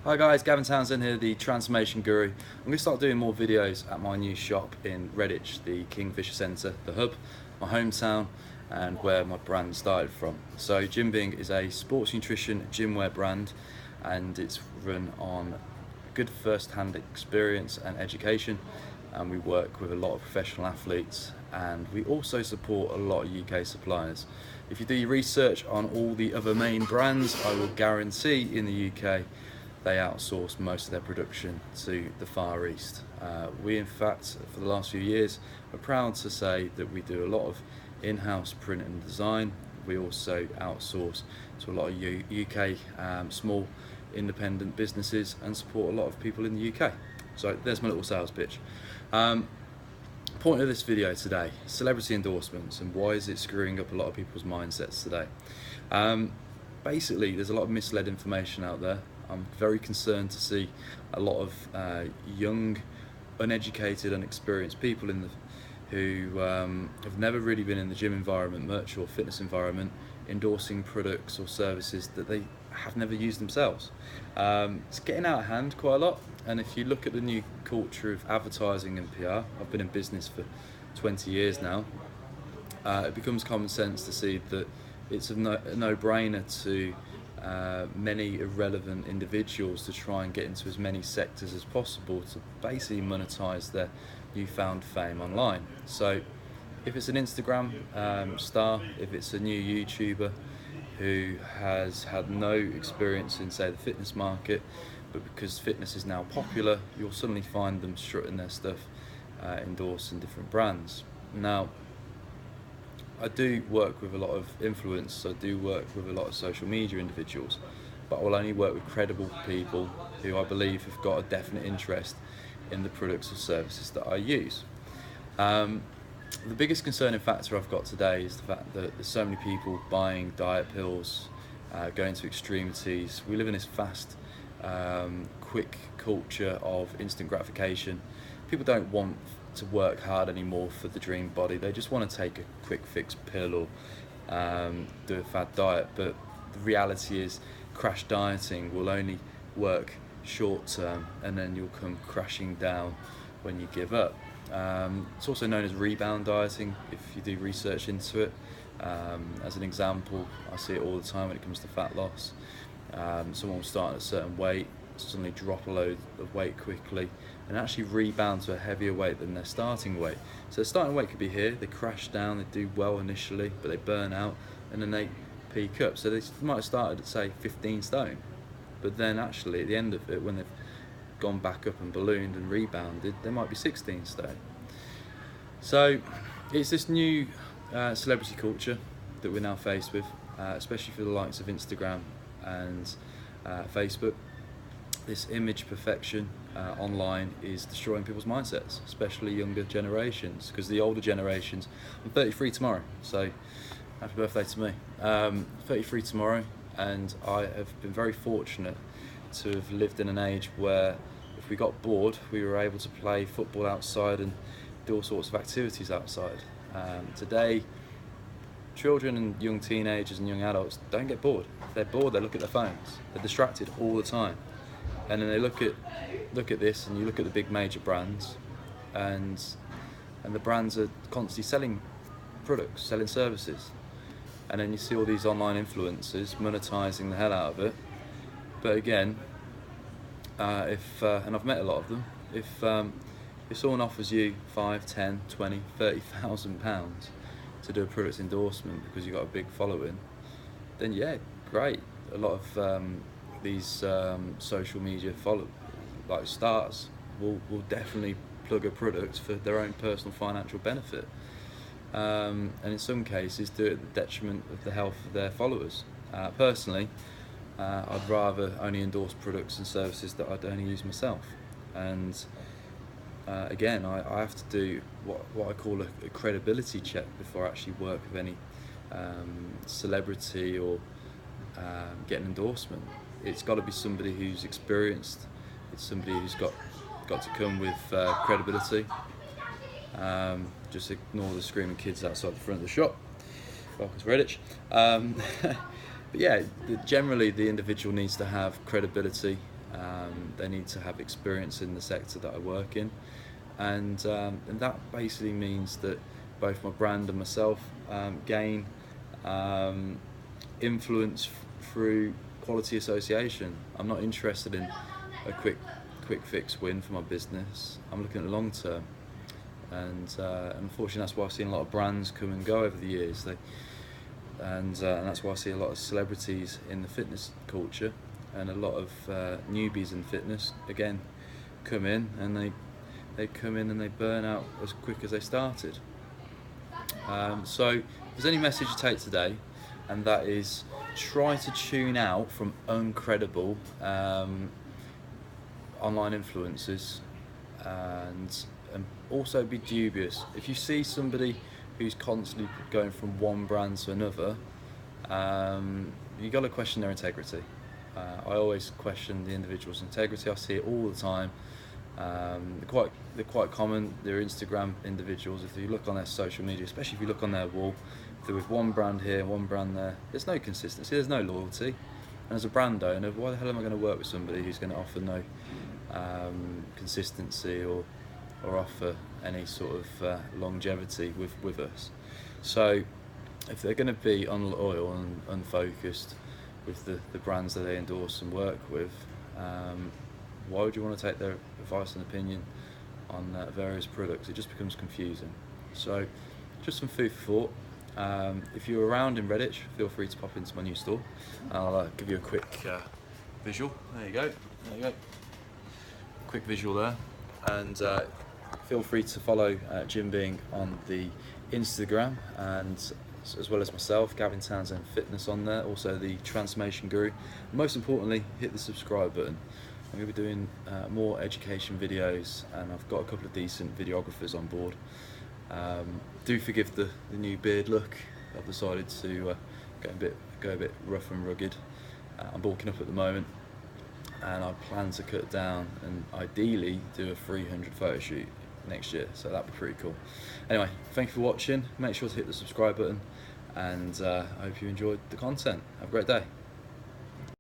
Hi guys, Gavin Townsend here, the Transformation Guru. I'm going to start doing more videos at my new shop in Redditch, the Kingfisher Centre, the hub, my hometown, and where my brand started from. So Gymbing is a sports nutrition gymwear brand, and it's run on good first-hand experience and education, and we work with a lot of professional athletes, and we also support a lot of UK suppliers. If you do your research on all the other main brands, I will guarantee in the UK they outsource most of their production to the Far East. We, in fact, for the last few years, are proud to say that we do a lot of in-house print and design. We also outsource to a lot of UK small independent businesses and support a lot of people in the UK. So there's my little sales pitch. Point of this video today, celebrity endorsements and why is it screwing up a lot of people's mindsets today. Basically, there's a lot of misled information out there. I'm very concerned to see a lot of young, uneducated, unexperienced people who have never really been in the gym environment, much, or fitness environment, endorsing products or services that they have never used themselves. It's getting out of hand quite a lot, and if you look at the new culture of advertising and PR, I've been in business for 20 years now, it becomes common sense to see that it's a no-brainer to many irrelevant individuals to try and get into as many sectors as possible to basically monetize their newfound fame online. So if it's an Instagram star, if it's a new YouTuber who has had no experience in, say, the fitness market, but because fitness is now popular, you'll suddenly find them strutting their stuff, endorsing different brands. Now, I do work with a lot of influence, I do work with a lot of social media individuals, but I will only work with credible people who I believe have got a definite interest in the products or services that I use. The biggest concerning factor I've got today is the fact that there's so many people buying diet pills, going to extremities. We live in this fast, quick culture of instant gratification. People don't want to work hard anymore for the dream body. They just want to take a quick fix pill or do a fad diet, but the reality is crash dieting will only work short term and then you'll come crashing down when you give up. It's also known as rebound dieting if you do research into it. As an example, I see it all the time when it comes to fat loss. Someone will start at a certain weight, suddenly drop a load of weight quickly and actually rebound to a heavier weight than their starting weight. So their starting weight could be here, they crash down, they do well initially, but they burn out and then they peak up. So they might have started at, say, 15 stone, but then actually at the end of it, when they've gone back up and ballooned and rebounded, they might be 16 stone. So it's this new celebrity culture that we're now faced with, especially for the likes of Instagram and Facebook. This image perfection online is destroying people's mindsets, especially younger generations, because the older generations, I'm 33 tomorrow, so happy birthday to me. 33 tomorrow, and I have been very fortunate to have lived in an age where if we got bored, we were able to play football outside and do all sorts of activities outside. Today, children and young teenagers and young adults don't get bored. If they're bored, they look at their phones. They're distracted all the time. And then they look at this, and you look at the big major brands, and the brands are constantly selling products, selling services, and then you see all these online influencers monetizing the hell out of it. But again, and I've met a lot of them, if someone offers you 5, 10, 20, 30,000 pounds to do a product endorsement because you've got a big following, then yeah, great. A lot of these social media like stars will definitely plug a product for their own personal financial benefit, and in some cases do it at the detriment of the health of their followers. Personally, I'd rather only endorse products and services that I'd only use myself, and again, I have to do what I call a credibility check before I actually work with any celebrity or get an endorsement. It's got to be somebody who's experienced. It's somebody who's got to come with credibility. Just ignore the screaming kids outside the front of the shop. Welcome to Redditch. But yeah, generally the individual needs to have credibility They need to have experience in the sector that I work in, and that basically means that both my brand and myself gain influence through quality association. I'm not interested in a quick fix win for my business. I'm looking at the long term, and unfortunately that's why I've seen a lot of brands come and go over the years. And that's why I see a lot of celebrities in the fitness culture, and a lot of newbies in fitness again come in, and they come in and they burn out as quick as they started. So if there's any message you take today, and that is, try to tune out from uncredible online influencers, and also be dubious. If you see somebody who's constantly going from one brand to another, you got to question their integrity. I always question the individual's integrity. I see it all the time. They're quite common. They're Instagram individuals. If you look on their social media, especially if you look on their wall, if they're with one brand here, one brand there, there's no consistency, there's no loyalty. And as a brand owner, why the hell am I going to work with somebody who's going to offer no consistency or offer any sort of longevity with us? So if they're going to be unloyal and unfocused with the brands that they endorse and work with, why would you want to take their advice and opinion on various products? It just becomes confusing. So just some food for thought. If you're around in Redditch, feel free to pop into my new store. I'll give you a quick visual. There you go. Quick visual there. And feel free to follow Jim Being on the Instagram, and as well as myself, Gavin Townsend Fitness on there, also the Transformation Guru. Most importantly, hit the subscribe button. I'm going to be doing more education videos, and I've got a couple of decent videographers on board. Do forgive the new beard look. I've decided to go a bit rough and rugged. I'm bulking up at the moment, and I plan to cut down and ideally do a 300 photo shoot next year, so that'd be pretty cool. Anyway, thank you for watching. Make sure to hit the subscribe button, and I hope you enjoyed the content. Have a great day.